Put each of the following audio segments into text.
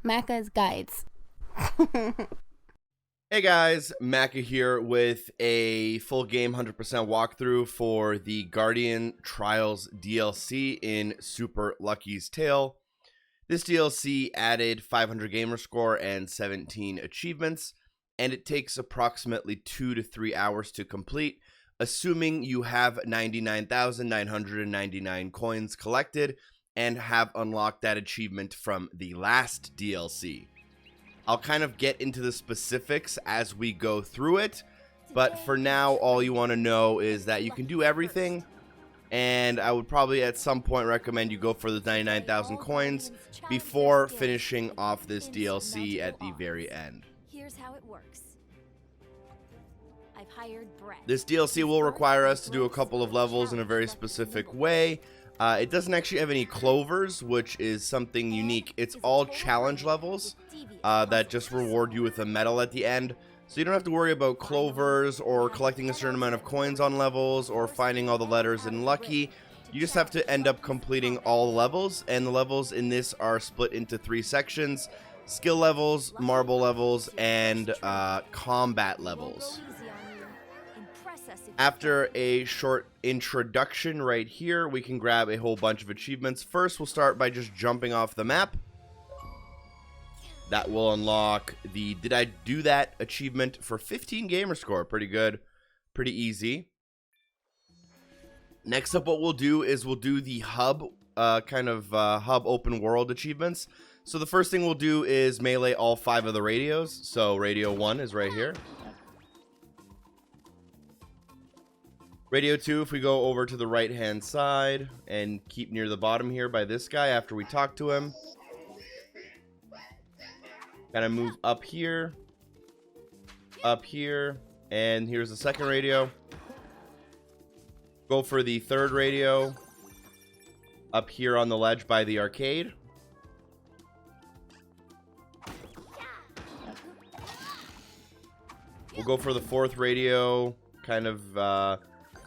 Macca's Guides. Hey guys, Macca here with a full game 100% walkthrough for the Guardian Trials DLC in Super Lucky's Tale. This DLC added 500 gamer score and 17 achievements, and it takes approximately 2 to 3 hours to complete, assuming you have 99,999 coins collected and have unlocked that achievement from the last DLC. I'll kind of get into the specifics as we go through it, but for now, all you want to know is that you can do everything, and I would probably at some point recommend you go for the 99,000 coins before finishing off this DLC at the very end. Here's how it works. I've hired Brett. This DLC will require us to do a couple of levels in a very specific way. It doesn't actually have any clovers, which is something unique. It's all challenge levels that just reward you with a medal at the end. So you don't have to worry about clovers or collecting a certain amount of coins on levels or finding all the letters in Lucky. You just have to end up completing all the levels, and the levels in this are split into 3 sections: skill levels, marble levels, and combat levels. After a short introduction right here, we can grab a whole bunch of achievements. First, we'll start by just jumping off the map. That will unlock the Did I Do That achievement for 15 gamer score. Pretty good. Pretty easy. Next up, what we'll do is we'll do the hub, hub open world achievements. So the first thing we'll do is melee all 5 of the radios. So radio 1 is right here. Radio 2, if we go over to the right-hand side and keep near the bottom here by this guy after we talk to him. Kind of move up here, and here's the second radio. Go for the third radio up here on the ledge by the arcade. We'll go for the fourth radio, kind of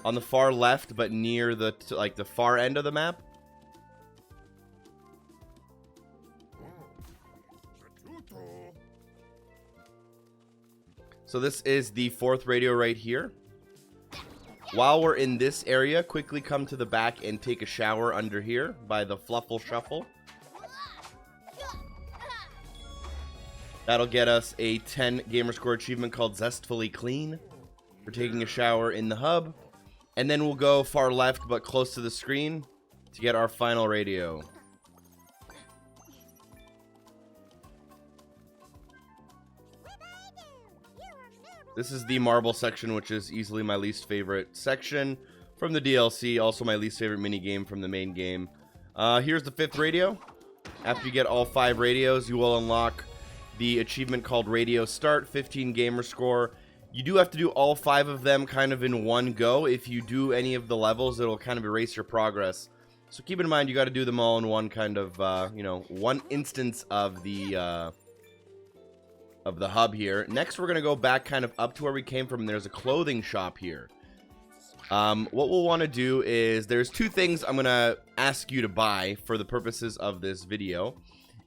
on the far left, but near the the far end of the map. So this is the fourth radio right here. While we're in this area, quickly come to the back and take a shower under here by the Fluffle Shuffle. That'll get us a 10 gamer score achievement called Zestfully Clean for taking a shower in the hub. And then we'll go far left but close to the screen to get our final radio. This is the marble section, which is easily my least favorite section from the DLC. Also my least favorite minigame from the main game. Here's the 5th radio. After you get all 5 radios, you will unlock the achievement called Radio Start, 15 gamer score. You do have to do all 5 of them kind of in one go. If you do any of the levels, it'll kind of erase your progress. So keep in mind, you got to do them all in one kind of, one instance of the hub here. Next, we're going to go back kind of up to where we came from. There's a clothing shop here. What we'll want to do is there's 2 things I'm going to ask you to buy for the purposes of this video.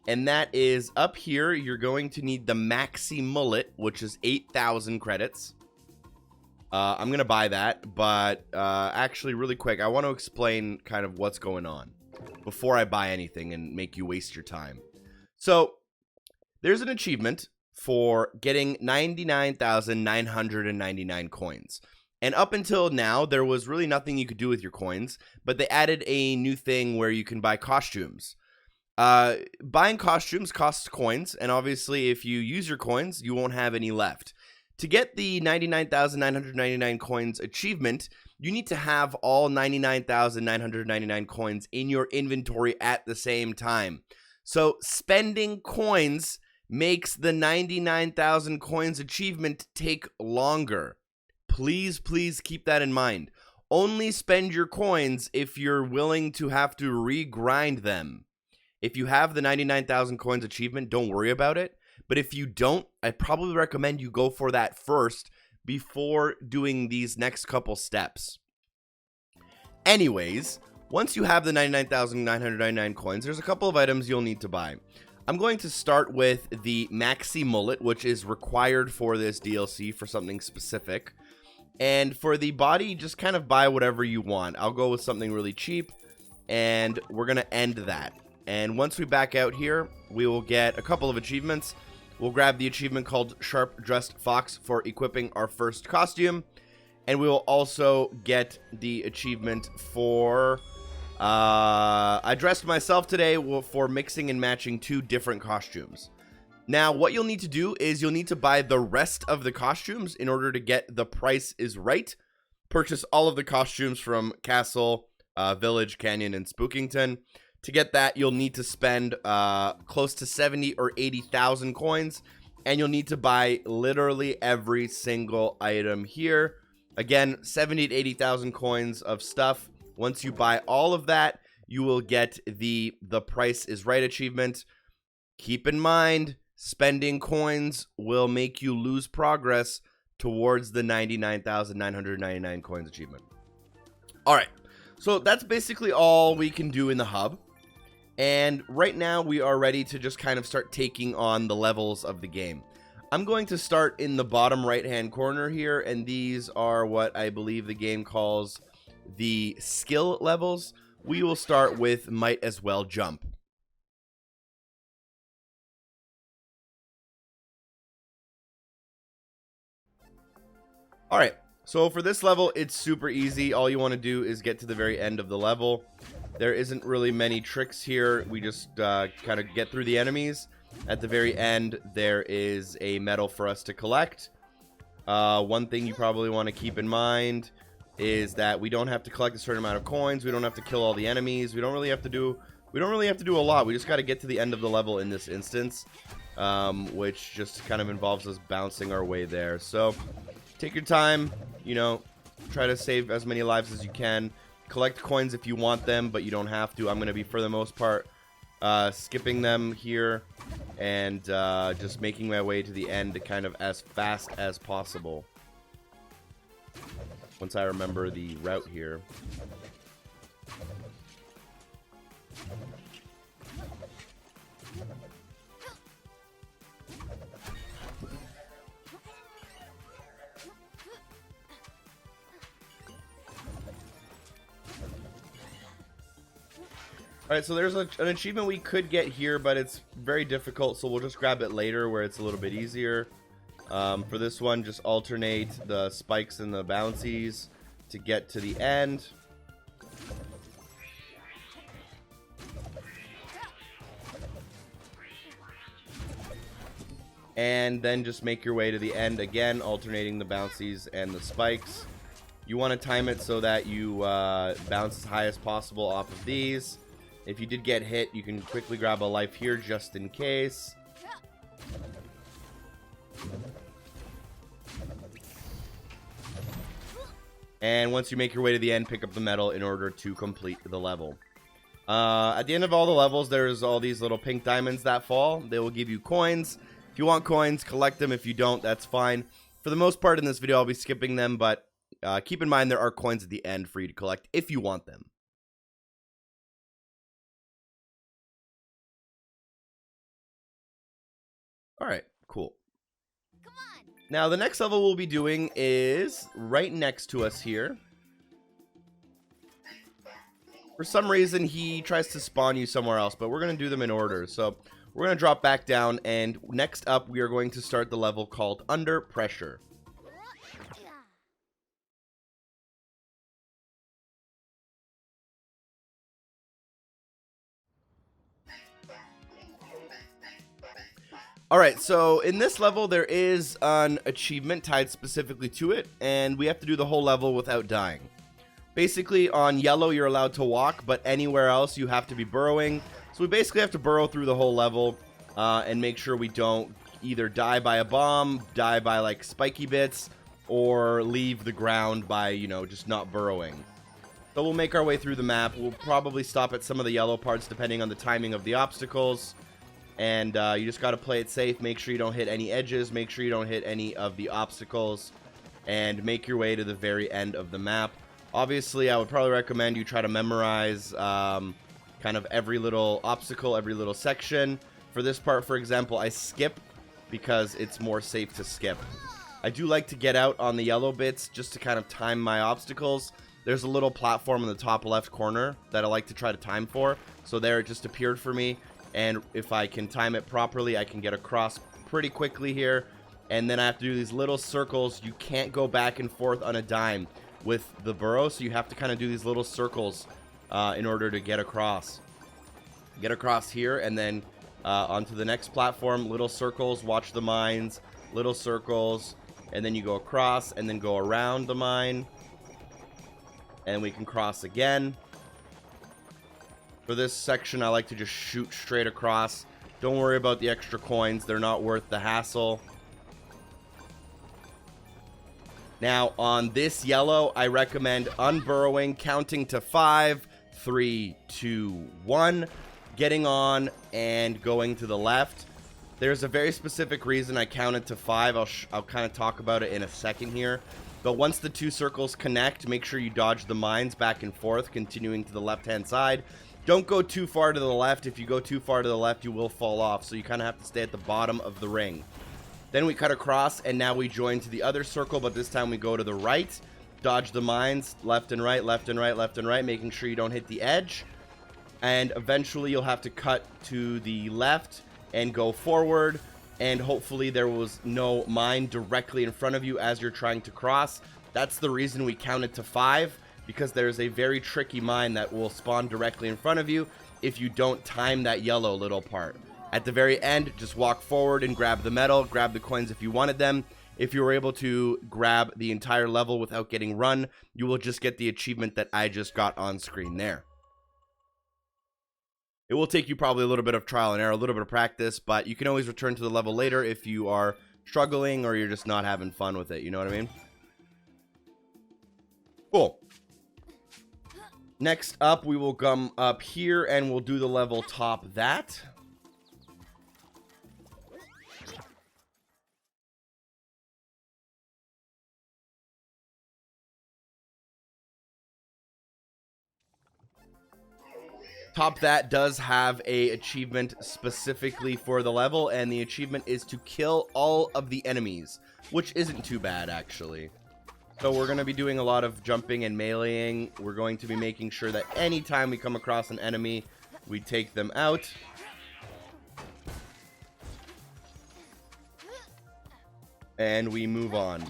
And that is up here, you're going to need the Maxi Mullet, which is 8,000 credits. I'm going to buy that, but actually really quick, I want to explain kind of what's going on before I buy anything and make you waste your time. So there's an achievement for getting 99,999 coins. And up until now, there was really nothing you could do with your coins, but they added a new thing where you can buy costumes. Buying costumes costs coins, and obviously if you use your coins, you won't have any left. To get the 99,999 coins achievement, you need to have all 99,999 coins in your inventory at the same time. So spending coins makes the 99,000 coins achievement take longer. Please keep that in mind. Only spend your coins if you're willing to have to re-grind them. If you have the 99,000 coins achievement, don't worry about it. But if you don't, I probably recommend you go for that first before doing these next couple steps. Anyways, once you have the 99,999 coins, there's a couple of items you'll need to buy. I'm going to start with the Maxi Mullet, which is required for this DLC for something specific. And for the body, just kind of buy whatever you want. I'll go with something really cheap, and we're going to end that. And once we back out here, we will get a couple of achievements. We'll grab the achievement called Sharp Dressed Fox for equipping our first costume. And we will also get the achievement for... I dressed myself today for mixing and matching 2 different costumes. Now, what you'll need to do is you'll need to buy the rest of the costumes in order to get the price is right. Purchase all of the costumes from Castle, Village, Canyon, and Spookington. To get that, you'll need to spend close to 70 or 80,000 coins. And you'll need to buy literally every single item here. Again, 70 to 80,000 coins of stuff. Once you buy all of that, you will get the price is right achievement. Keep in mind, spending coins will make you lose progress towards the 99,999 coins achievement. All right, so that's basically all we can do in the hub. And right now we are ready to just kind of start taking on the levels of the game. I'm going to start in the bottom right-hand corner here, and these are what I believe the game calls the skill levels. We will start with Might As Well Jump. Alright, so for this level, it's super easy. All you want to do is get to the very end of the level. There isn't really many tricks here. We just kind of get through the enemies. At the very end, there is a medal for us to collect. One thing you probably want to keep in mind is that we don't have to collect a certain amount of coins. We don't have to kill all the enemies. We don't really have to do a lot. We just got to get to the end of the level in this instance, which just kind of involves us bouncing our way there. So take your time, you know, try to save as many lives as you can. Collect coins if you want them, but you don't have to. I'm going to be, for the most part, skipping them here and just making my way to the end kind of as fast as possible. Once I remember the route here. Alright, so there's an achievement we could get here, but it's very difficult, so we'll just grab it later where it's a little bit easier. For this one, just alternate the spikes and the bouncies to get to the end. And then just make your way to the end again, alternating the bouncies and the spikes. You want to time it so that you bounce as high as possible off of these. If you did get hit, you can quickly grab a life here just in case. And once you make your way to the end, pick up the medal in order to complete the level. At the end of all the levels, there's all these little pink diamonds that fall. They will give you coins. If you want coins, collect them. If you don't, that's fine. For the most part in this video, I'll be skipping them, but keep in mind there are coins at the end for you to collect if you want them. Alright, cool. Now, the next level we'll be doing is right next to us here. For some reason, he tries to spawn you somewhere else, but we're going to do them in order. So, we're going to drop back down, and next up, we are going to start the level called Under Pressure. Alright, so in this level, there is an achievement tied specifically to it, and we have to do the whole level without dying. Basically, on yellow, you're allowed to walk, but anywhere else, you have to be burrowing. So we basically have to burrow through the whole level and make sure we don't either die by a bomb, die by, like, spiky bits, or leave the ground by, you know, just not burrowing. So we'll make our way through the map. We'll probably stop at some of the yellow parts depending on the timing of the obstacles. And you just got to play it safe. Make sure you don't hit any edges. Make sure you don't hit any of the obstacles. And make your way to the very end of the map. Obviously, I would probably recommend you try to memorize kind of every little obstacle, every little section. For this part, for example, I skip because it's more safe to skip. I do like to get out on the yellow bits just to kind of time my obstacles. There's a little platform in the top left corner that I like to try to time for. So there it just appeared for me. And if I can time it properly, I can get across pretty quickly here. And then I have to do these little circles. You can't go back and forth on a dime with the burrow. So you have to kind of do these little circles in order to get across. Get across here and then onto the next platform. Little circles, watch the mines. Little circles. And then you go across and then go around the mine. And we can cross again. For this section, I like to just shoot straight across. Don't worry about the extra coins. They're not worth the hassle. Now, on this yellow, I recommend unburrowing, counting to 5, 3, 2, 1, getting on, and going to the left. There's a very specific reason I counted to 5. I'll kind of talk about it in a second here. But once the two circles connect, make sure you dodge the mines back and forth, continuing to the left-hand side. Don't go too far to the left. If you go too far to the left, you will fall off. So you kind of have to stay at the bottom of the ring. Then we cut across, and now we join to the other circle, but this time we go to the right. Dodge the mines, left and right, left and right, left and right, making sure you don't hit the edge. And eventually you'll have to cut to the left and go forward. And hopefully there was no mine directly in front of you as you're trying to cross. That's the reason we counted to 5, because there's a very tricky mine that will spawn directly in front of you if you don't time that yellow little part. At the very end, just walk forward and grab the medal, grab the coins if you wanted them. If you were able to grab the entire level without getting run, you will just get the achievement that I just got on screen there. It will take you probably a little bit of trial and error, a little bit of practice, but you can always return to the level later if you are struggling or you're just not having fun with it. You know what I mean? Cool. Next up, we will come up here and we'll do the level top that. Top that does have a achievement specifically for the level, and the achievement is to kill all of the enemies, which isn't too bad actually. So we're going to be doing a lot of jumping and meleeing. We're going to be making sure that anytime we come across an enemy, we take them out. And we move on.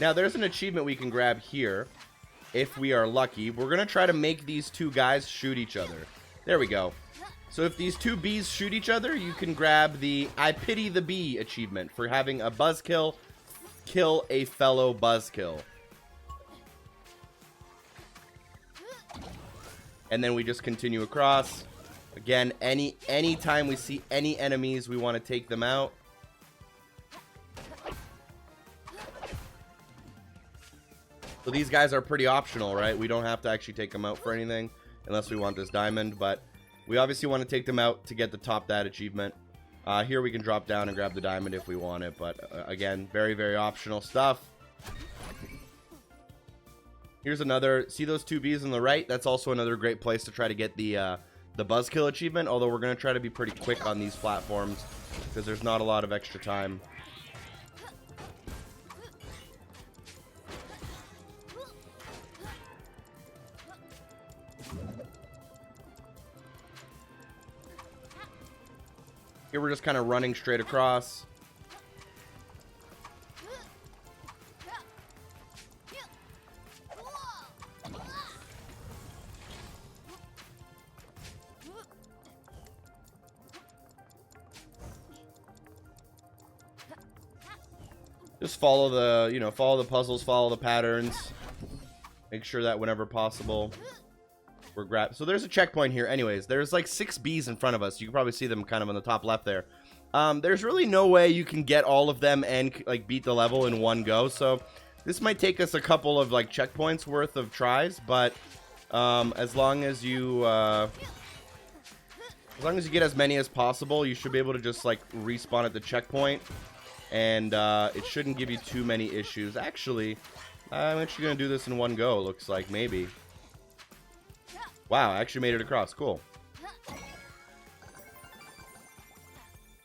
Now, there's an achievement we can grab here, if we are lucky. We're going to try to make these two guys shoot each other. There we go. So if these two bees shoot each other, you can grab the I Pity the Bee achievement for having a buzzkill kill a fellow buzzkill. And then we just continue across. Again, anytime we see any enemies, we want to take them out. So these guys are pretty optional, right? We don't have to actually take them out for anything unless we want this diamond, but we obviously want to take them out to get the top that achievement. Here we can drop down and grab the diamond if we want it, but again, very, very optional stuff. Here's another, see those two bees on the right? That's also another great place to try to get the buzzkill achievement, although we're going to try to be pretty quick on these platforms because there's not a lot of extra time. Here we're just kind of running straight across. Just follow the, follow the puzzles, follow the patterns. Make sure that whenever possible, we're so there's a checkpoint here. Anyways, there's like 6 bees in front of us. You can probably see them kind of on the top left there. There's really no way you can get all of them and like beat the level in one go. So this might take us a couple of like checkpoints worth of tries, but as long as you get as many as possible, you should be able to just like respawn at the checkpoint And it shouldn't give you too many issues. Actually, I'm actually going to do this in one go, looks like, maybe. Wow, I actually made it across. Cool.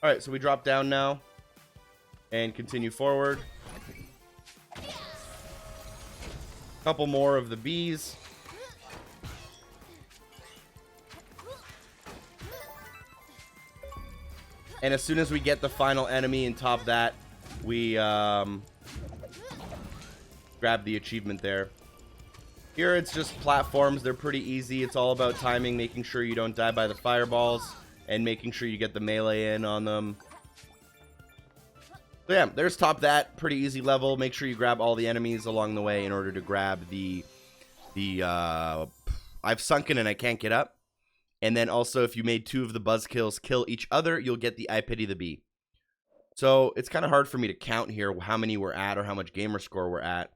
Alright, so we drop down now. And continue forward. Couple more of the bees. And as soon as we get the final enemy and top that, we grab the achievement there. Here it's just platforms. They're pretty easy. It's all about timing, making sure you don't die by the fireballs, and making sure you get the melee in on them. So yeah, there's top that. Pretty easy level. Make sure you grab all the enemies along the way in order to grab I've sunken and I can't get up. And then also, if you made 2 of the buzz kills kill each other, you'll get the I Pity the Bee. So it's kind of hard for me to count here how many we're at or how much gamer score we're at.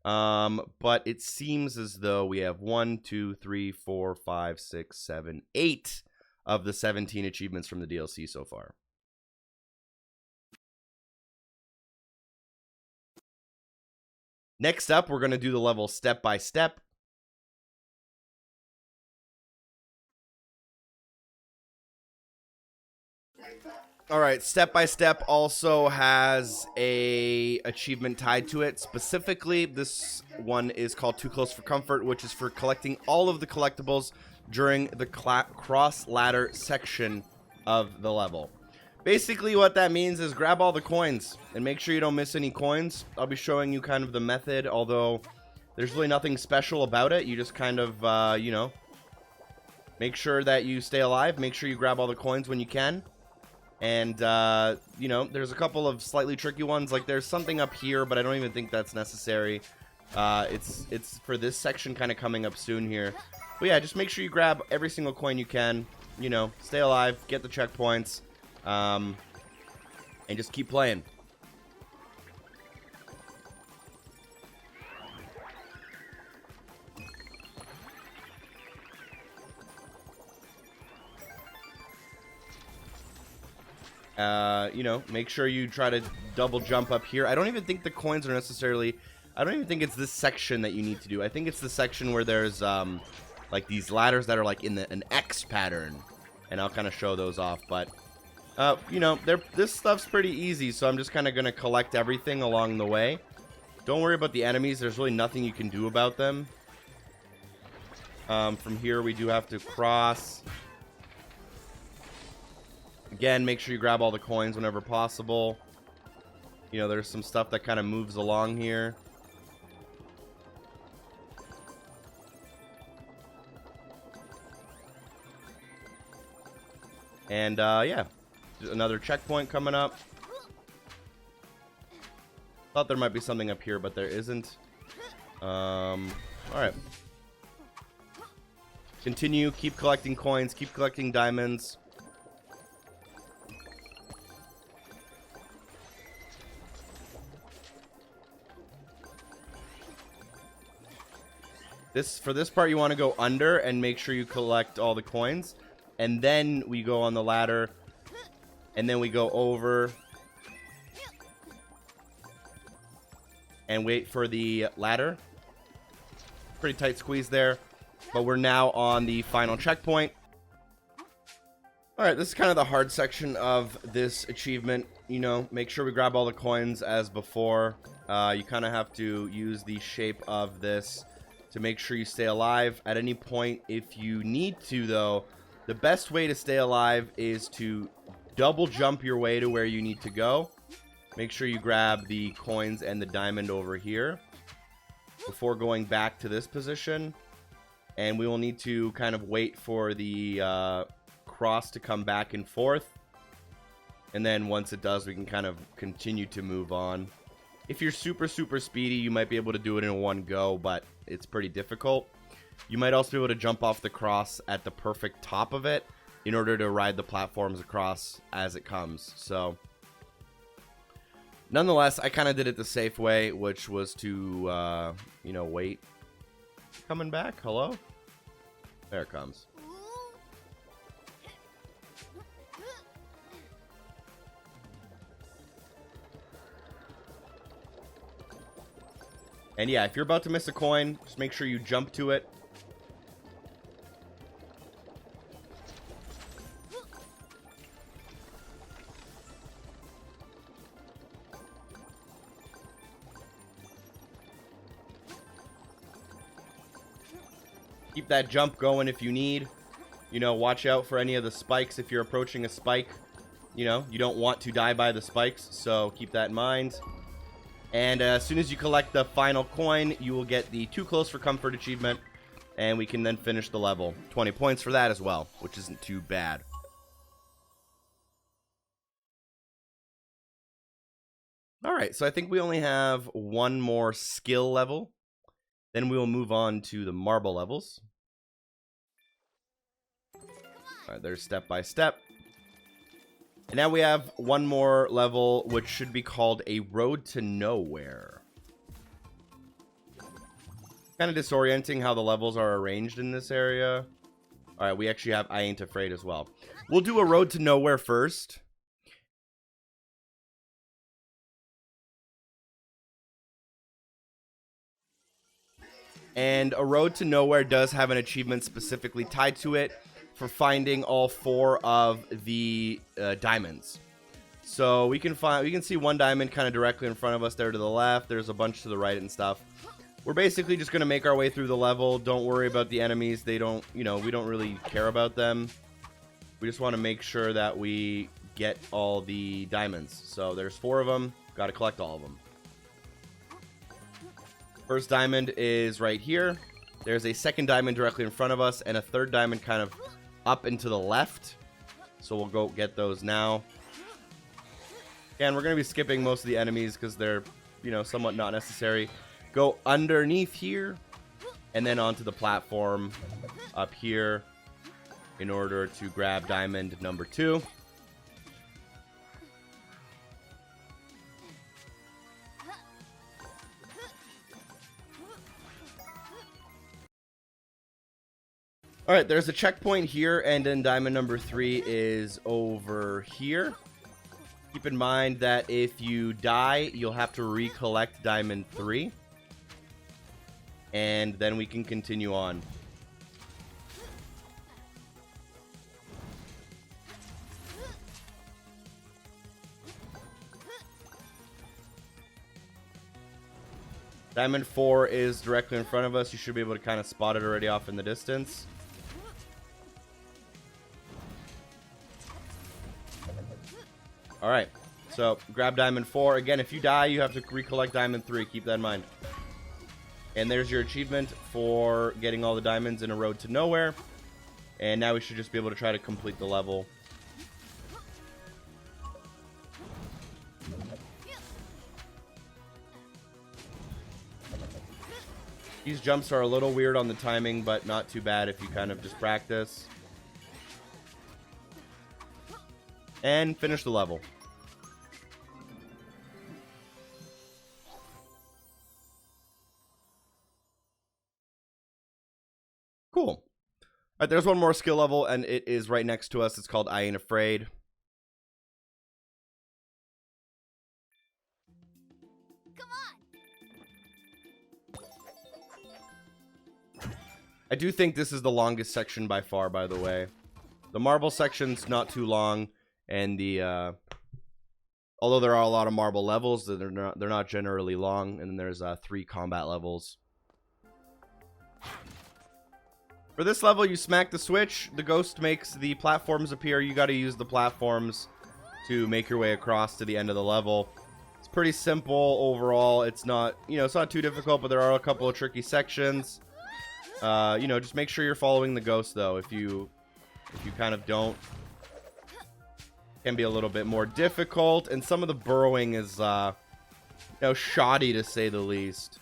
But it seems as though we have 1, 2, 3, 4, 5, 6, 7, 8 of the 17 achievements from the DLC so far. Next up, we're going to do the level step by step. Alright, step by step also has a achievement tied to it. Specifically, this one is called Too Close for Comfort, which is for collecting all of the collectibles during the cross ladder section of the level. Basically, what that means is grab all the coins and make sure you don't miss any coins. I'll be showing you kind of the method, although there's really nothing special about it. You just kind of, you know, make sure that you stay alive. Make sure you grab all the coins when you can. And, you know, there's a couple of slightly tricky ones. Like, there's something up here, but I don't even think that's necessary. It's for this section kind of coming up soon here. But yeah, just make sure you grab every single coin you can. You know, stay alive, get the checkpoints, and just keep playing. You know, make sure you try to double jump up here. I don't even think the coins are necessarily... I don't even think it's this section that you need to do. I think it's the section where there's, like, these ladders that are, like, in an X pattern. And I'll kind of show those off. But, you know, this stuff's pretty easy, so I'm just kind of going to collect everything along the way. Don't worry about the enemies. There's really nothing you can do about them. From here, we do have to cross... Again, make sure you grab all the coins whenever possible. You know, there's some stuff that kind of moves along here. And, yeah. Another checkpoint coming up. Thought there might be something up here, but there isn't. Alright. Continue, keep collecting coins, keep collecting diamonds. For this part, you want to go under and make sure you collect all the coins. And then we go on the ladder. And then we go over. And wait for the ladder. Pretty tight squeeze there. But we're now on the final checkpoint. Alright, this is kind of the hard section of this achievement. You know, make sure we grab all the coins as before. You kind of have to use the shape of this to make sure you stay alive at any point. If you need to, though, the best way to stay alive is to double jump your way to where you need to go. Make sure you grab the coins and the diamond over here before going back to this position. And we will need to kind of wait for the cross to come back and forth. And then once it does, we can kind of continue to move on. If you're super, super speedy, you might be able to do it in one go, but it's pretty difficult. You might also be able to jump off the cross at the perfect top of it in order to ride the platforms across as it comes. So, nonetheless, I kind of did it the safe way, which was to, you know, wait. Coming back? Hello? There it comes. And yeah, if you're about to miss a coin, just make sure you jump to it. Keep that jump going if you need. You know, watch out for any of the spikes if you're approaching a spike. You know, you don't want to die by the spikes, so keep that in mind. And as soon as you collect the final coin, you will get the Too Close for Comfort achievement, and we can then finish the level. 20 points for that as well, which isn't too bad. Alright, so I think we only have one more skill level. Then we will move on to the marble levels. Alright, there's step by step. And now we have one more level, which should be called a Road to Nowhere. Kind of disorienting how the levels are arranged in this area. Alright, we actually have I Ain't Afraid as well. We'll do a Road to Nowhere first. And a Road to Nowhere does have an achievement specifically tied to it for finding all 4 of the diamonds. So we can see one diamond kind of directly in front of us there to the left. There's a bunch to the right and stuff. We're basically just going to make our way through the level. Don't worry about the enemies. They don't, you know, we don't really care about them. We just want to make sure that we get all the diamonds. So there's 4 of them. Got to collect all of them. First diamond is right here. There's a second diamond directly in front of us and a third diamond kind of up and to the left. So we'll go get those now. And we're going to be skipping most of the enemies because they're, you know, somewhat not necessary. Go underneath here and then onto the platform up here in order to grab diamond number 2. Alright, there's a checkpoint here, and then diamond number 3 is over here. Keep in mind that if you die, you'll have to recollect diamond 3. And then we can continue on. Diamond 4 is directly in front of us. You should be able to kind of spot it already off in the distance. Alright, so grab diamond 4. Again, if you die, you have to recollect diamond 3. Keep that in mind. And there's your achievement for getting all the diamonds in a Road to Nowhere. And now we should just be able to try to complete the level. These jumps are a little weird on the timing, but not too bad if you kind of just practice. And finish the level. Cool. Alright, there's one more skill level, and it is right next to us. It's called I Ain't Afraid. Come on. I do think this is the longest section by far, by the way. The marble section's not too long, and the although there are a lot of marble levels, they're not generally long, and then there's 3 combat levels. For this level, you smack the switch, the ghost makes the platforms appear. You got to use the platforms to make your way across to the end of the level. It's pretty simple overall. It's not, you know, it's not too difficult, but there are a couple of tricky sections. You know, just make sure you're following the ghost, though. If you kind of don't, it can be a little bit more difficult, and some of the burrowing is, you know, shoddy to say the least.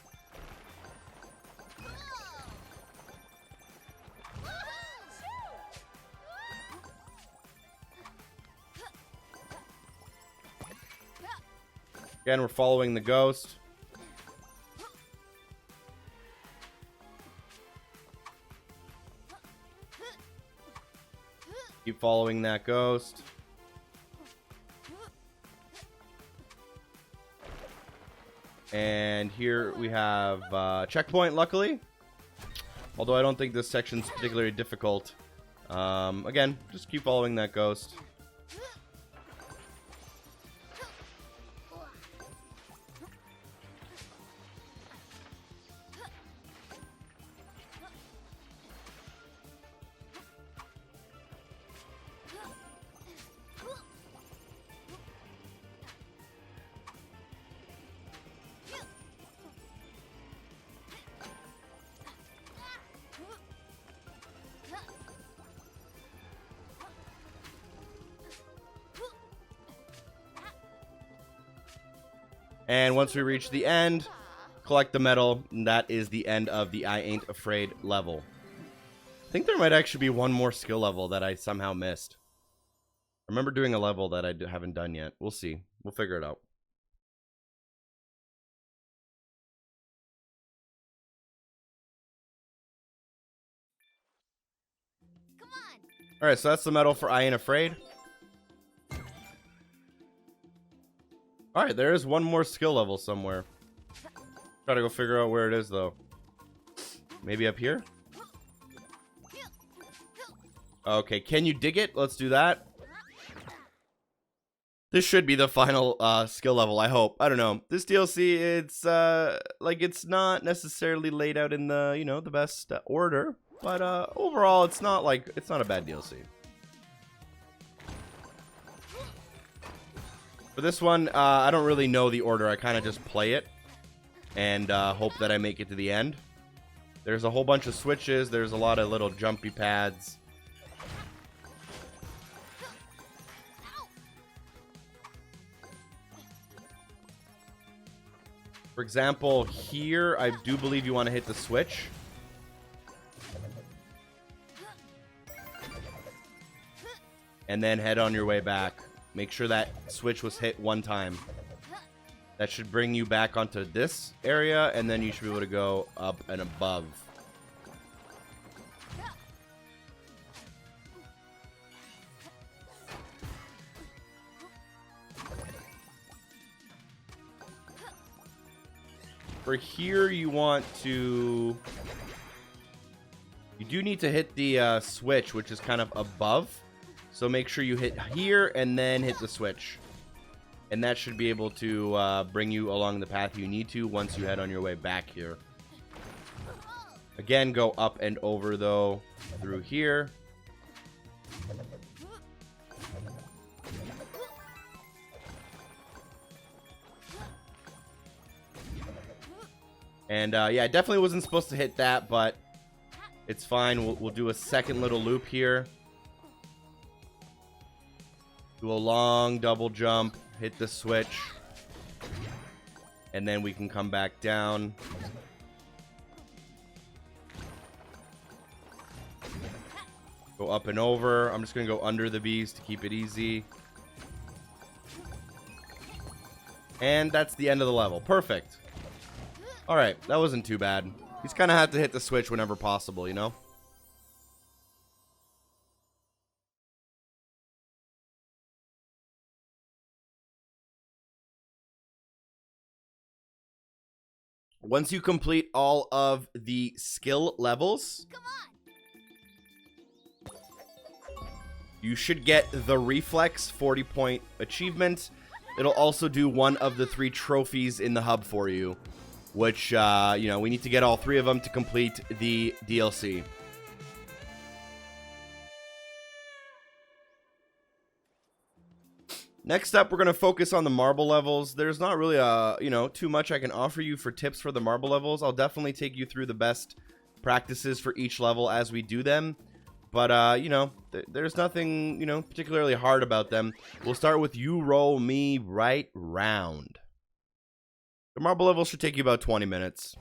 Again, we're following the ghost. Keep following that ghost. And And here we have checkpoint, luckily. Although I don't think this section's particularly difficult. Again, just keep following that ghost. And once we reach the end, collect the medal, and that is the end of the I Ain't Afraid level. I think there might actually be one more skill level that I somehow missed. I remember doing a level that I haven't done yet. We'll see. We'll figure it out. Come on. Alright, so that's the medal for I Ain't Afraid. Alright, there is one more skill level somewhere. Try to go figure out where it is, though. Maybe up here? Okay, can you dig it? Let's do that. This should be the final skill level, I hope. I don't know. This DLC, it's like it's not necessarily laid out in the, you know, the best order, but overall it's not a bad DLC. For this one, I don't really know the order. I kind of just play it and hope that I make it to the end. There's a whole bunch of switches. There's a lot of little jumpy pads. For example, here, I do believe you want to hit the switch. And then head on your way back. Make sure that switch was hit one time. That should bring you back onto this area, and then you should be able to go up and above. For here, you want to... You do need to hit the switch, which is kind of above. So make sure you hit here and then hit the switch. And that should be able to bring you along the path you need to once you head on your way back here. Again, go up and over, though, through here. And yeah, I definitely wasn't supposed to hit that, but it's fine. We'll do a second little loop here. Do a long double jump, hit the switch, and then we can come back down. Go up and over. I'm just going to go under the bees to keep it easy. And that's the end of the level. Perfect. Alright, that wasn't too bad. You just kind of have to hit the switch whenever possible, you know? Once you complete all of the skill levels, you should get the Reflex 40-point achievement. It'll also do one of the 3 trophies in the hub for you, which, you know, we need to get all 3 of them to complete the DLC. Next up, we're going to focus on the marble levels. There's not really, you know, too much I can offer you for tips for the marble levels. I'll definitely take you through the best practices for each level as we do them. But, you know, there's nothing, you know, particularly hard about them. We'll start with You Roll Me Right Round. The marble level should take you about 20 minutes.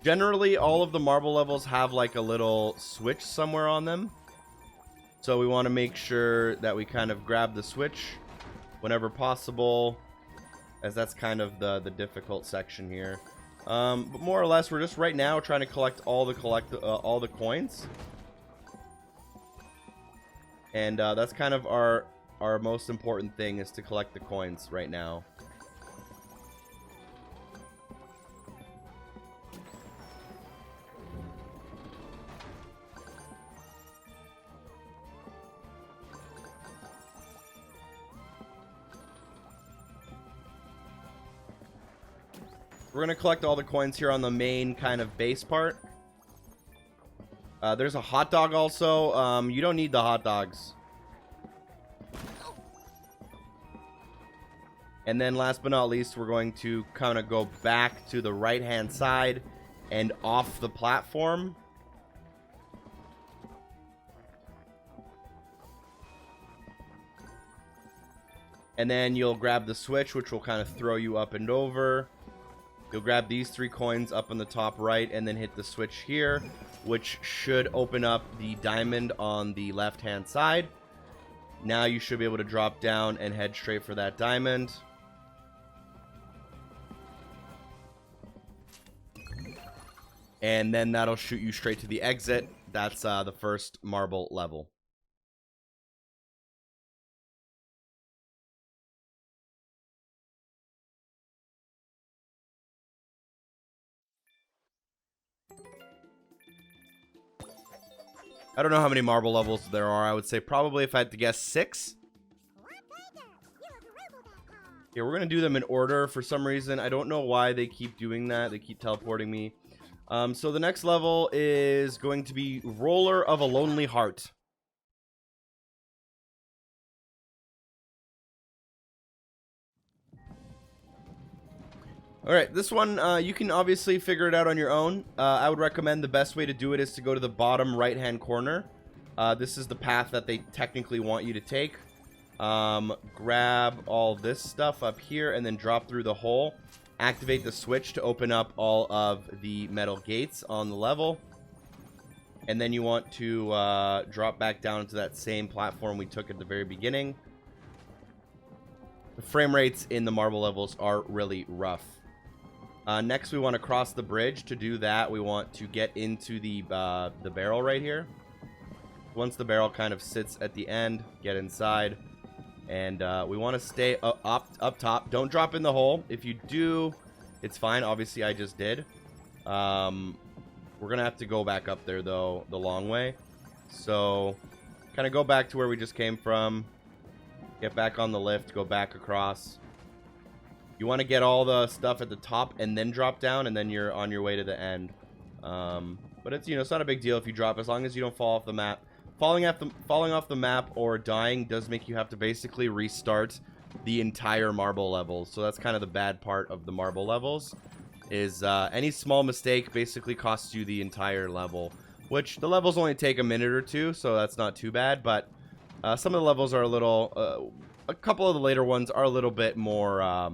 Generally, all of the marble levels have like a little switch somewhere on them. So we want to make sure that we kind of grab the switch whenever possible, as that's kind of the difficult section here. But more or less, we're just right now trying to collect all the coins. And that's kind of our our most important thing is to collect the coins right now. We're going to collect all the coins here on the main kind of base part. There's a hot dog also. You don't need the hot dogs. And then last but not least, we're going to kind of go back to the right-hand side and off the platform. And then you'll grab the switch, which will kind of throw you up and over. You'll grab these 3 coins up on the top right and then hit the switch here, which should open up the diamond on the left-hand side. Now you should be able to drop down and head straight for that diamond. And then that'll shoot you straight to the exit. That's the first marble level. I don't know how many marble levels there are. I would say probably, if I had to guess, 6. Yeah, we're going to do them in order for some reason. I don't know why they keep doing that. They keep teleporting me. So the next level is going to be Roller of a Lonely Heart. Alright, this one, you can obviously figure it out on your own. I would recommend the best way to do it is to go to the bottom right-hand corner. This is the path that they technically want you to take. Grab all this stuff up here and then drop through the hole. Activate the switch to open up all of the metal gates on the level. And then you want to drop back down into that same platform we took at the very beginning. The frame rates in the marble levels are really rough. Next, we want to cross the bridge. To do that, we want to get into the barrel right here. Once the barrel kind of sits at the end, get inside. And we want to stay up top. Don't drop in the hole. If you do, it's fine. Obviously, I just did. We're going to have to go back up there, though, the long way. So, kind of go back to where we just came from. Get back on the lift. Go back across. You want to get all the stuff at the top and then drop down, and then you're on your way to the end. But it's, you know, it's not a big deal if you drop, as long as you don't fall off the map. Falling off the map or dying does make you have to basically restart the entire marble level. So that's kind of the bad part of the marble levels, is any small mistake basically costs you the entire level, which the levels only take a minute or two, so that's not too bad. But some of the levels are a little, a couple of the later ones are a little bit more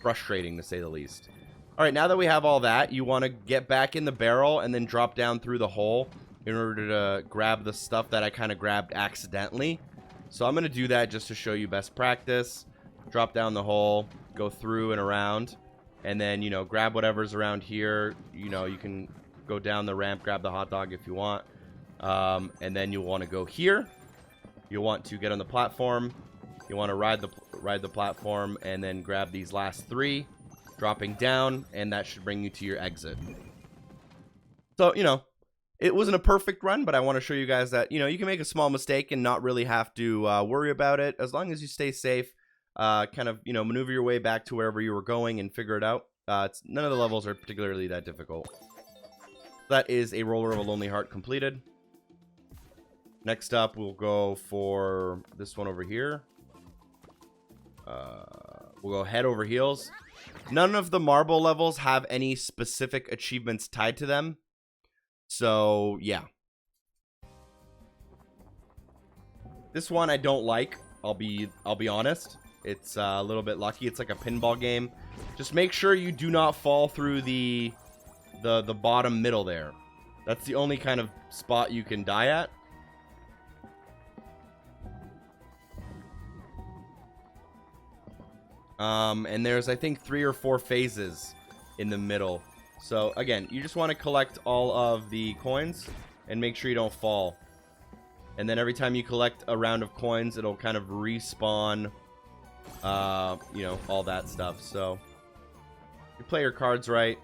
frustrating, to say the least. All right, now that we have all that, you want to get back in the barrel and then drop down through the hole in order to grab the stuff that I kind of grabbed accidentally. So I'm going to do that just to show you best practice. Drop down the hole, go through and around, and then, you know, grab whatever's around here. You know, you can go down the ramp, grab the hot dog if you want. And then you'll want to go here. You'll want to get on the platform. You want to ride the platform and then grab these last 3, dropping down, and that should bring you to your exit. So, you know, it wasn't a perfect run, but I want to show you guys that, you know, you can make a small mistake and not really have to worry about it, as long as you stay safe, kind of, you know, maneuver your way back to wherever you were going and figure it out. None of the levels are particularly that difficult. That is a Roller of a Lonely Heart completed. Next up, we'll go for this one over here. We'll go head over heels. None of the marble levels have any specific achievements tied to them. So, yeah. This one I don't like. I'll be honest. It's a little bit lucky. It's like a pinball game. Just make sure you do not fall through the bottom middle there. That's the only kind of spot you can die at. And there's, I think, 3 or 4 phases in the middle. So, again, you just want to collect all of the coins and make sure you don't fall. And then every time you collect a round of coins, it'll kind of respawn, you know, all that stuff. So you play your cards right.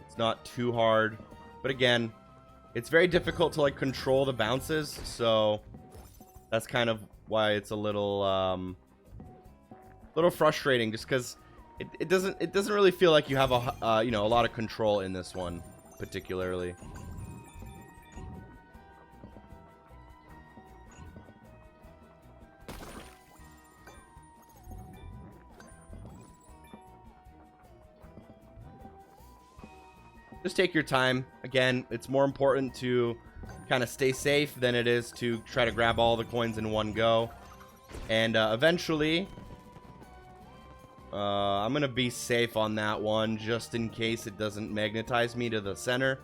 It's not too hard. But again, it's very difficult to, like, control the bounces. So that's kind of why it's a little frustrating, just because it doesn't really feel like you have a you know, a lot of control in this one particularly. Just take your time. Again, it's more important to kind of stay safe than it is to try to grab all the coins in one go. And eventually, I'm going to be safe on that one just in case it doesn't magnetize me to the center.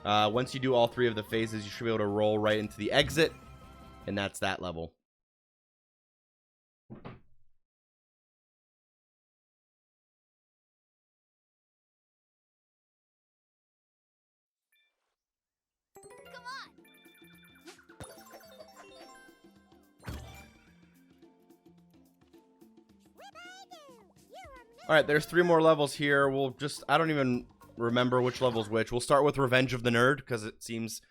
Once you do all 3 of the phases, you should be able to roll right into the exit. And that's that level. Alright, there's 3 more levels here. We'll just... I don't even remember which level's which. We'll start with Revenge of the Nerd, because it seems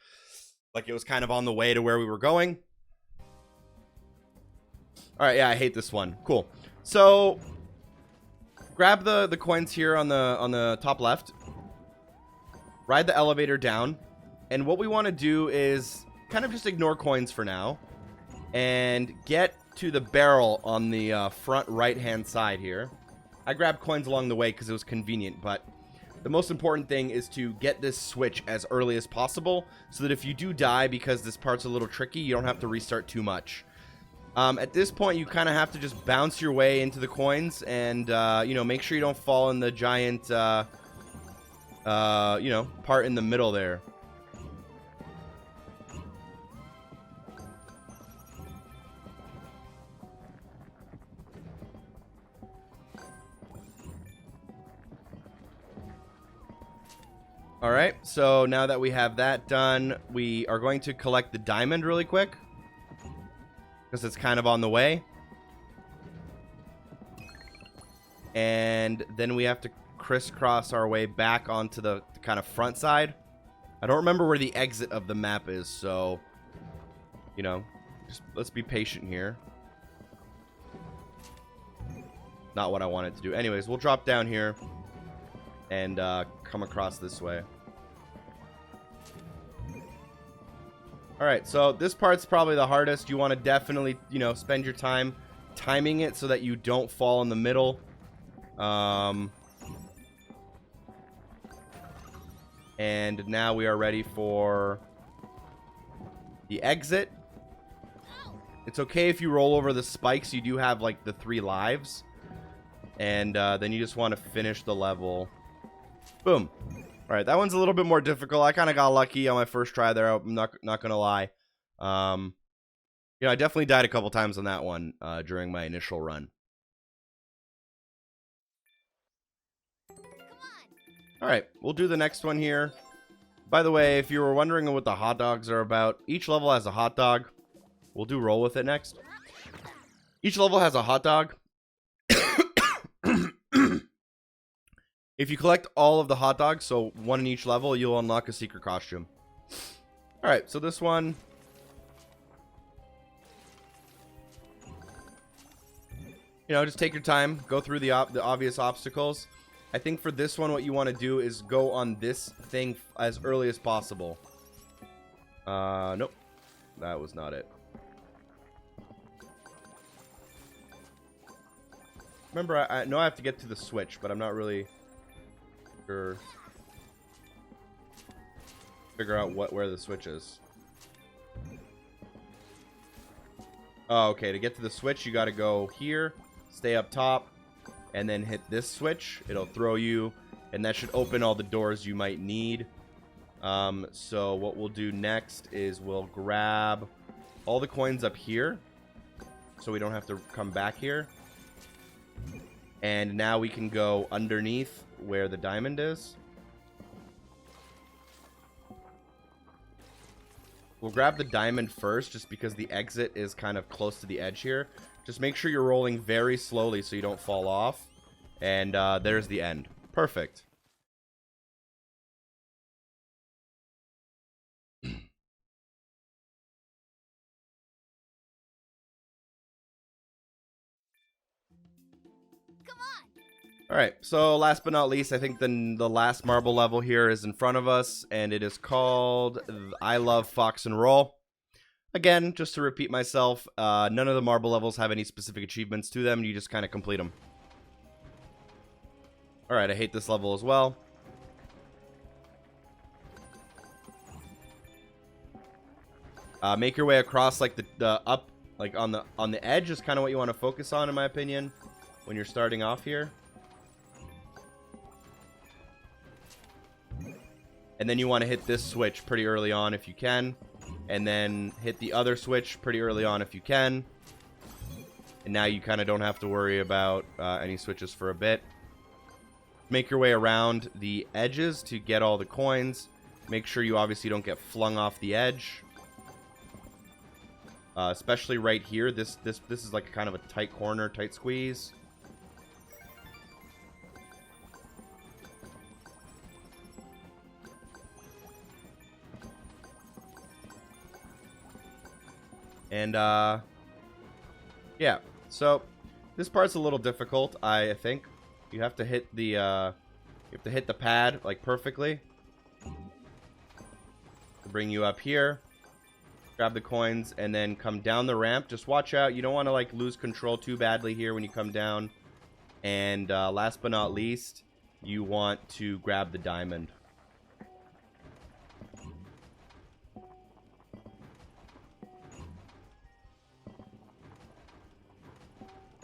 like it was kind of on the way to where we were going. Alright, yeah, I hate this one. Cool. So, grab the coins here on the top left. Ride the elevator down. And what we want to do is kind of just ignore coins for now. And get to the barrel on the front right-hand side here. I grabbed coins along the way because it was convenient, but the most important thing is to get this switch as early as possible so that if you do die because this part's a little tricky, you don't have to restart too much. At this point, you kind of have to just bounce your way into the coins and, you know, make sure you don't fall in the giant, you know, part in the middle there. Alright, so now that we have that done, we are going to collect the diamond really quick, because it's kind of on the way. And then we have to crisscross our way back onto the kind of front side. I don't remember where the exit of the map is, so, you know, just let's be patient here. Not what I wanted to do. Anyways, we'll drop down here and come across this way. Alright, so this part's probably the hardest. You want to definitely, you know, spend your time timing it so that you don't fall in the middle. And now we are ready for the exit. It's okay if you roll over the spikes. You do have, like, the 3 lives. And then you just want to finish the level. Boom. Alright, that one's a little bit more difficult. I kind of got lucky on my first try there. I'm not gonna lie. You know, I definitely died a couple times on that one during my initial run. Alright, we'll do the next one here. By the way, if you were wondering what the hot dogs are about, each level has a hot dog. We'll do roll with it next. Each level has a hot dog. If you collect all of the hot dogs, so 1 in each level, you'll unlock a secret costume. Alright, so this one... You know, just take your time. Go through the obvious obstacles. I think for this one, what you want to do is go on this thing as early as possible. Nope. That was not it. Remember, I know I have to get to the switch, but I'm not really... figure out where the switch is. Oh, okay, to get to the switch you gotta go here, stay up top, and then hit this switch. It'll throw you, and that should open all the doors you might need. So what we'll do next is we'll grab all the coins up here so we don't have to come back here. And now we can go underneath where the diamond is. we'll grab the diamond first just because the exit is kind of close to the edge here. Just make sure you're rolling very slowly so you don't fall off. And there's the end. Perfect. Alright, so last but not least, I think the last marble level here is in front of us, and it is called I Love Fox and Roll. Again, just to repeat myself, none of the marble levels have any specific achievements to them, you just kind of complete them. Alright, I hate this level as well. Make your way across like the up, like on the edge is kind of what you want to focus on, in my opinion, when you're starting off here. And then you want to hit this switch pretty early on if you can. And then hit the other switch pretty early on if you can. And now you kind of don't have to worry about any switches for a bit. Make your way around the edges to get all the coins. Make sure you obviously don't get flung off the edge. Especially right here. This is like kind of a tight corner, tight squeeze. And, yeah, so this part's a little difficult, I think. You have to hit the, pad, like, perfectly. To bring you up here. Grab the coins, and then come down the ramp. Just watch out. You don't want to, like, lose control too badly here when you come down. And, last but not least, you want to grab the diamond.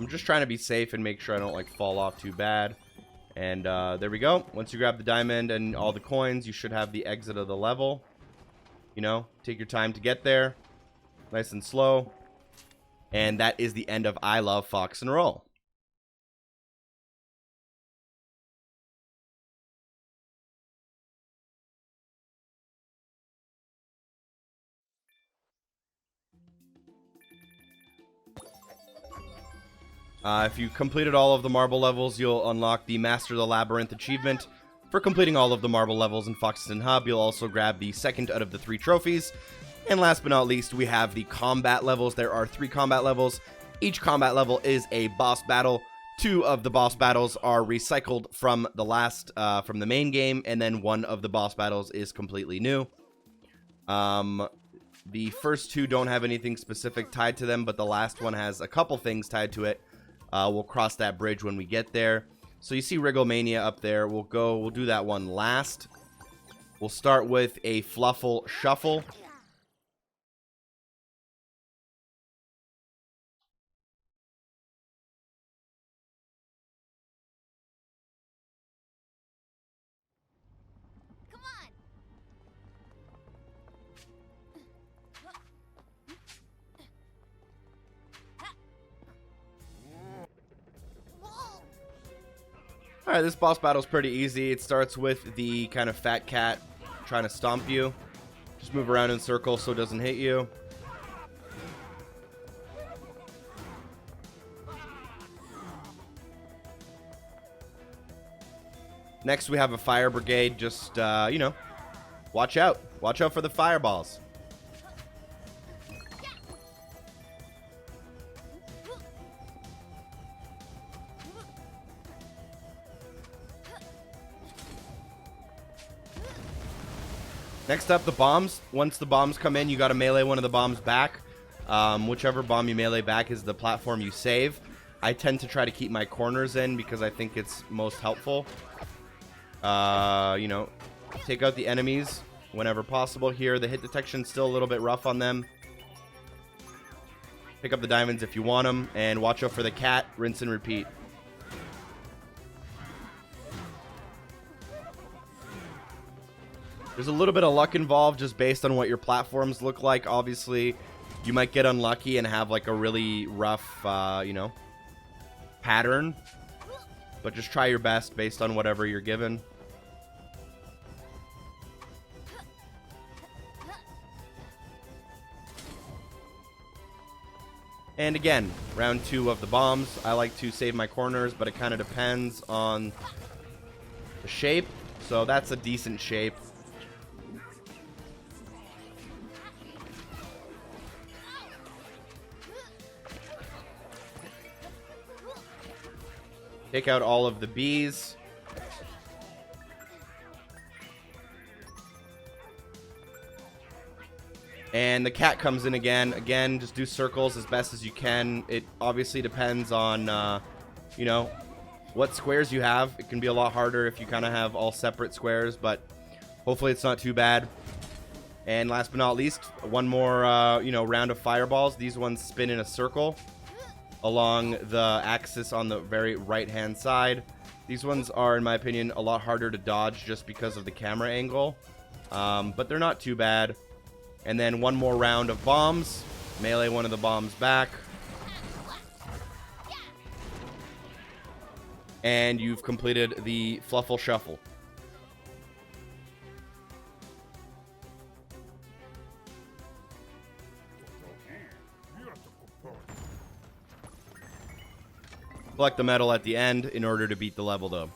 I'm just trying to be safe and make sure I don't like fall off too bad. And there we go. Once you grab the diamond and all the coins, you should have the exit of the level. You know, take your time to get there. Nice and slow. And that is the end of I Love Fox and Roll. If you completed all of the marble levels, you'll unlock the Master the Labyrinth achievement. For completing all of the marble levels in Foxington Hub, you'll also grab the second out of the 3 trophies. And last but not least, we have the combat levels. There are 3 combat levels. Each combat level is a boss battle. 2 of the boss battles are recycled from the main game, and then 1 of the boss battles is completely new. The first 2 don't have anything specific tied to them, but the last one has a couple things tied to it. We'll cross that bridge when we get there. So you see WriggleMania up there. We'll do that one last. We'll start with a Fluffle Shuffle. Alright, this boss battle is pretty easy. It starts with the kind of fat cat trying to stomp you. Just move around in circles so it doesn't hit you. Next, we have a fire brigade. Just, you know, watch out. Watch out for the fireballs. Next up, the bombs. Once the bombs come in, you gotta melee one of the bombs back. Whichever bomb you melee back is the platform you save. I tend to try to keep my corners in because I think it's most helpful. You know, take out the enemies whenever possible here. The hit detection's still a little bit rough on them. Pick up the diamonds if you want them, and watch out for the cat. Rinse and repeat. There's a little bit of luck involved just based on what your platforms look like. Obviously, you might get unlucky and have like a really rough, you know, pattern. But just try your best based on whatever you're given. And again, round 2 of the bombs. I like to save my corners, but it kind of depends on the shape. So that's a decent shape. Take out all of the bees. And the cat comes in again. Again, just do circles as best as you can. It obviously depends on, you know, what squares you have. It can be a lot harder if you kind of have all separate squares, but hopefully it's not too bad. And last but not least, one more, you know, round of fireballs. These ones spin in a circle along the axis on the very right-hand side. These ones are, in my opinion, a lot harder to dodge just because of the camera angle, but they're not too bad. And then one more round of bombs. Melee one of the bombs back. And you've completed the Fluffle Shuffle. Collect the medal at the end in order to beat the level, though.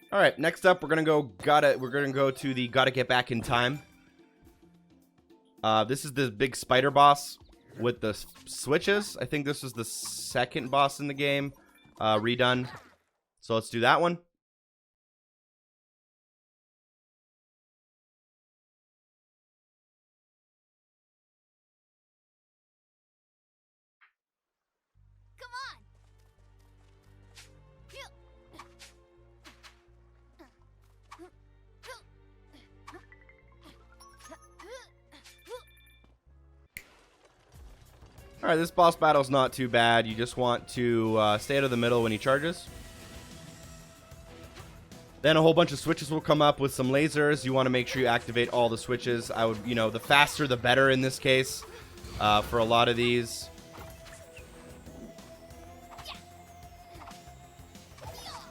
All right, next up, we're gonna go to the gotta get back in time. This is the big spider boss with the switches. I think this is the second boss in the game, redone. So let's do that one. Alright, this boss battle's not too bad. You just want to stay out of the middle when he charges. Then a whole bunch of switches will come up with some lasers. You want to make sure you activate all the switches. I would, you know, the faster the better in this case for a lot of these.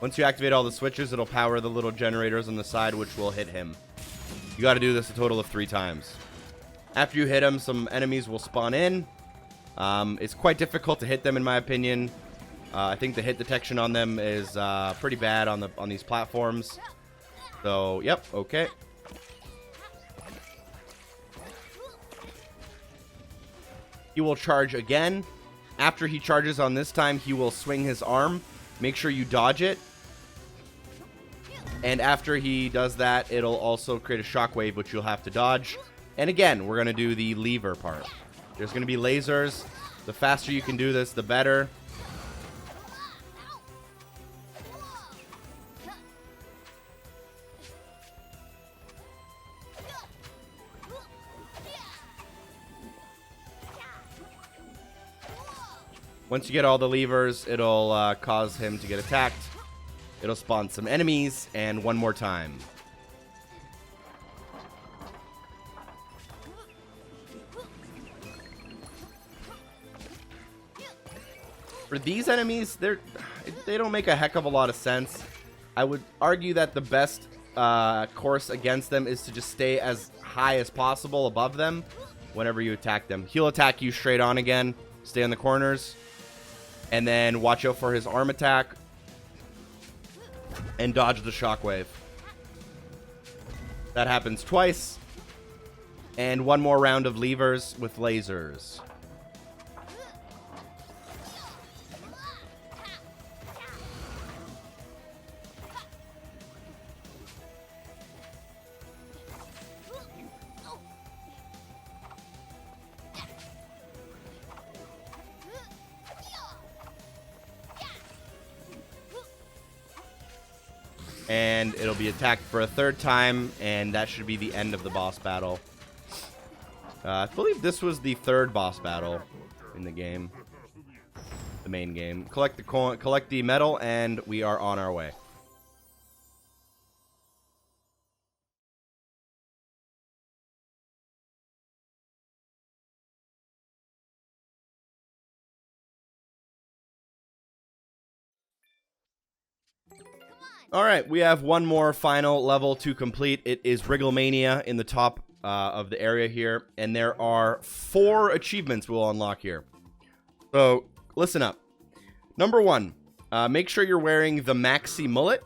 Once you activate all the switches, it'll power the little generators on the side, which will hit him. You got to do this a total of 3 times. After you hit him, some enemies will spawn in. It's quite difficult to hit them, in my opinion. I think the hit detection on them is pretty bad on these platforms. So, yep, okay. He will charge again. After he charges on this time, he will swing his arm. Make sure you dodge it. And after he does that, it'll also create a shockwave, which you'll have to dodge. And again, we're going to do the lever part. There's going to be lasers. The faster you can do this, the better. Once you get all the levers, it'll cause him to get attacked. It'll spawn some enemies, and one more time. For these enemies, they don't make a heck of a lot of sense. I would argue that the best course against them is to just stay as high as possible above them whenever you attack them. He'll attack you straight on again. Stay in the corners. And then watch out for his arm attack. And dodge the shockwave. That happens twice. And one more round of levers with lasers. And it'll be attacked for a 3rd time, and that should be the end of the boss battle. I believe this was the 3rd boss battle in the game, the main game. Collect the medal, and we are on our way. All right, we have one more final level to complete. It is WriggleMania in the top of the area here, and there are 4 achievements we'll unlock here. So listen up. Number 1, make sure you're wearing the maxi mullet.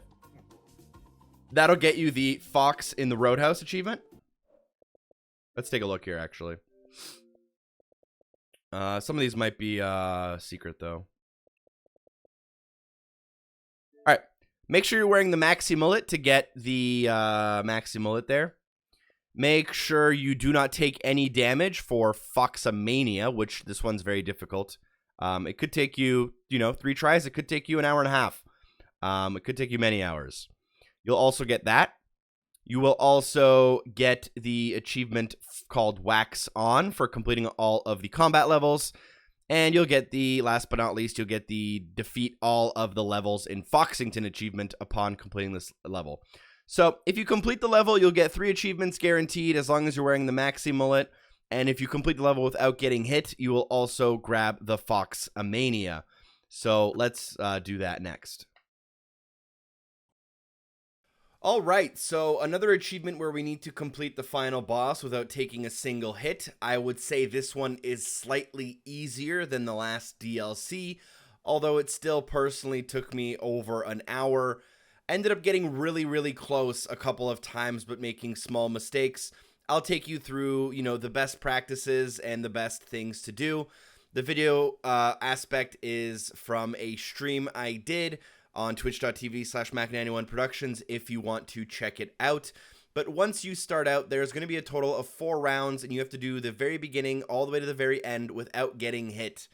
That'll get you the Fox in the Roadhouse achievement. Let's take a look here, actually. Some of these might be secret, though. All right. Make sure you're wearing the maxi mullet to get the maxi mullet there. Make sure you do not take any damage for Foxamania, which this one's very difficult. It could take you, 3 tries. It could take you an hour and a half. It could take you many hours. You'll also get that. You will also get the achievement called Wax On for completing all of the combat levels. And you'll get the, last but not least, you'll get the defeat all of the levels in Foxington achievement upon completing this level. So if you complete the level, you'll get 3 achievements guaranteed as long as you're wearing the maxi mullet. And if you complete the level without getting hit, you will also grab the Foxamania. So let's do that next. All right, so another achievement where we need to complete the final boss without taking a single hit. I would say this one is slightly easier than the last DLC, although it still personally took me over an hour. Ended up getting really, really close a couple of times, but making small mistakes. I'll take you through, the best practices and the best things to do. The video aspect is from a stream I did on twitch.tv/Mac91 Productions if you want to check it out. But once you start out, there's going to be a total of 4 rounds, and you have to do the very beginning all the way to the very end without getting hit.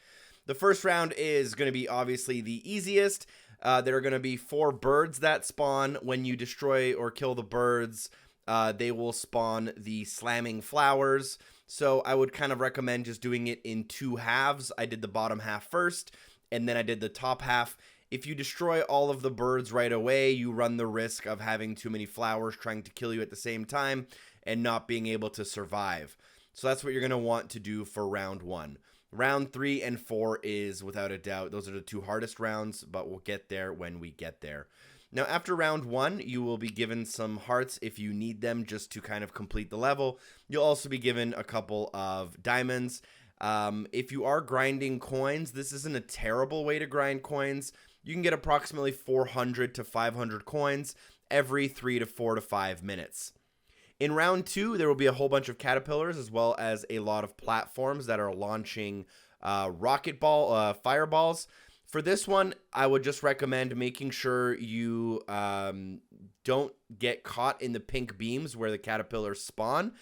The first round is going to be obviously the easiest. There are going to be 4 birds that spawn. When you destroy or kill the birds, they will spawn the slamming flowers. So I would kind of recommend just doing it in 2 halves. I did the bottom half first, and then I did the top half. If you destroy all of the birds right away, you run the risk of having too many flowers trying to kill you at the same time and not being able to survive. So that's what you're going to want to do for round 1. Round 3 and 4 is, without a doubt, those are the 2 hardest rounds, but we'll get there when we get there. Now, after round 1, you will be given some hearts if you need them just to kind of complete the level. You'll also be given a couple of diamonds. If you are grinding coins, this isn't a terrible way to grind coins. You can get approximately 400 to 500 coins every 3 to 4 to 5 minutes. In round 2, there will be a whole bunch of caterpillars as well as a lot of platforms that are launching fireballs. For this one, I would just recommend making sure you don't get caught in the pink beams where the caterpillars spawn,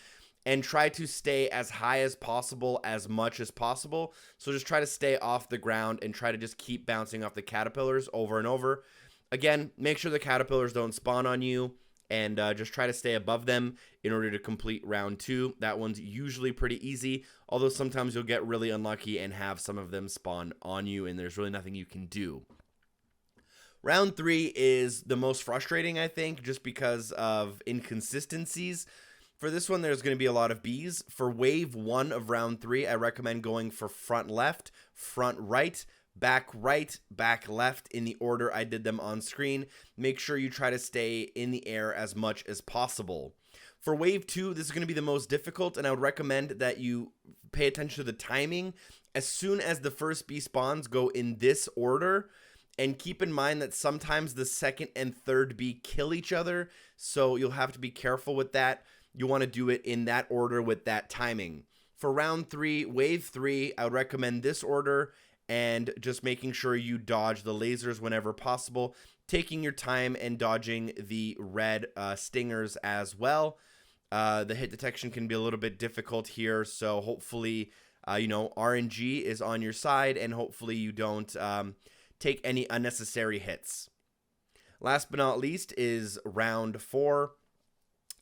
and try to stay as high as possible, as much as possible. So just try to stay off the ground and try to just keep bouncing off the caterpillars over and over. Again, make sure the caterpillars don't spawn on you, and just try to stay above them in order to complete round 2. That one's usually pretty easy, although sometimes you'll get really unlucky and have some of them spawn on you, and there's really nothing you can do. Round 3 is the most frustrating, I think, just because of inconsistencies. For this one, there's going to be a lot of bees. For wave 1 of round 3, I recommend going for front left, front right, back left in the order I did them on screen. Make sure you try to stay in the air as much as possible. For wave 2, this is going to be the most difficult, and I would recommend that you pay attention to the timing. As soon as the first bee spawns, go in this order, and keep in mind that sometimes the second and third bee kill each other, so you'll have to be careful with that. You want to do it in that order with that timing. For round 3, wave 3, I would recommend this order and just making sure you dodge the lasers whenever possible, taking your time and dodging the red stingers as well. The hit detection can be a little bit difficult here, so hopefully, RNG is on your side, and hopefully you don't take any unnecessary hits. Last but not least is round 4.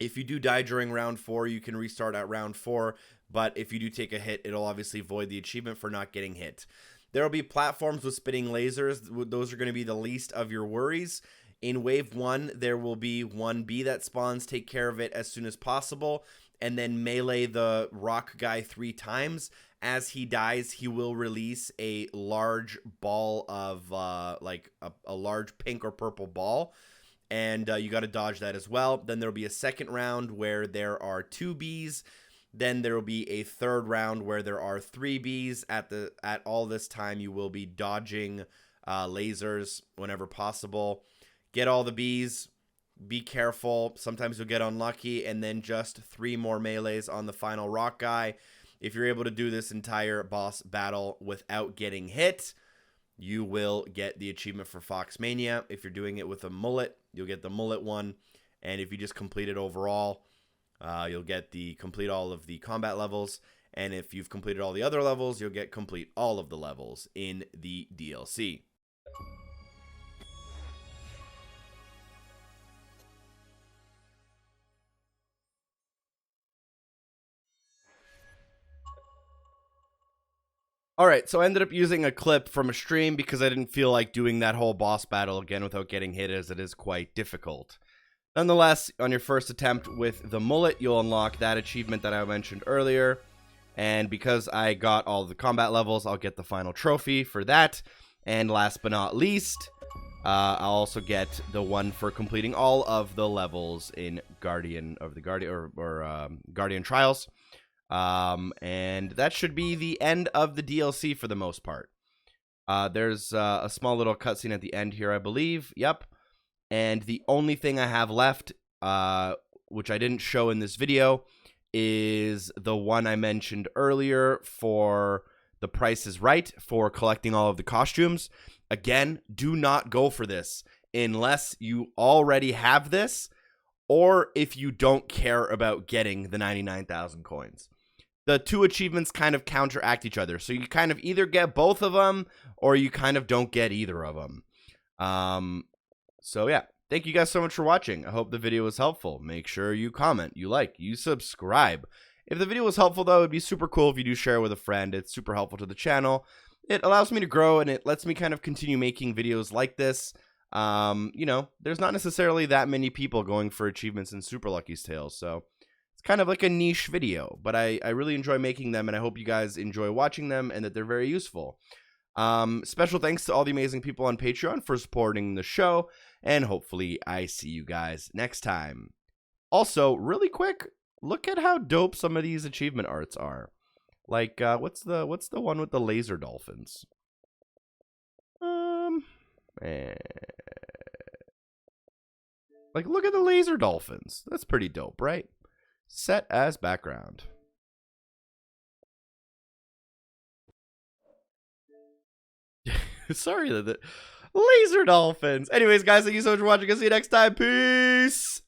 If you do die during round 4, you can restart at round 4, but if you do take a hit, it'll obviously void the achievement for not getting hit. There will be platforms with spinning lasers. Those are going to be the least of your worries. In wave 1, there will be 1 bee that spawns. Take care of it as soon as possible, and then melee the rock guy 3 times. As he dies, he will release a large ball of, a large pink or purple ball. and you got to dodge that as well. Then there will be a second round where there are 2 bees. Then there will be a third round where there are 3 bees. At all this time, you will be dodging lasers whenever possible. Get all the bees. Be careful. Sometimes you'll get unlucky, and then just 3 more melees on the final rock guy. If you're able to do this entire boss battle without getting hit, you will get the achievement for Foxamania. If you're doing it with a mullet, you'll get the mullet one. And if you just complete it overall, you'll get the complete all of the combat levels. And if you've completed all the other levels, you'll get complete all of the levels in the DLC. Alright, so I ended up using a clip from a stream because I didn't feel like doing that whole boss battle again without getting hit, as it is quite difficult. Nonetheless, on your first attempt with the mullet, you'll unlock that achievement that I mentioned earlier. And because I got all the combat levels, I'll get the final trophy for that. And last but not least, I'll also get the one for completing all of the levels in Guardian Trials. And that should be the end of the DLC for the most part. There's a small little cutscene at the end here, I believe. Yep. And the only thing I have left, which I didn't show in this video, is the one I mentioned earlier for The Price is Right, for collecting all of the costumes. Again, do not go for this unless you already have this, or if you don't care about getting the 99,000 coins. The 2 achievements kind of counteract each other. So you kind of either get both of them, or you kind of don't get either of them. So yeah, thank you guys so much for watching. I hope the video was helpful. Make sure you comment, you like, you subscribe. If the video was helpful, though, it would be super cool if you do share it with a friend. It's super helpful to the channel. It allows me to grow, and it lets me kind of continue making videos like this. You know, there's not necessarily that many people going for achievements in Super Lucky's Tales, so it's kind of like a niche video, but I really enjoy making them, and I hope you guys enjoy watching them and that they're very useful. Special thanks to all the amazing people on Patreon for supporting the show, and hopefully I see you guys next time. Also, really quick, look at how dope some of these achievement arts are. Like, what's the one with the laser dolphins? Like, look at the laser dolphins. That's pretty dope, right? Set as background. Sorry, the laser dolphins. Anyways, guys, thank you so much for watching. I'll see you next time. Peace.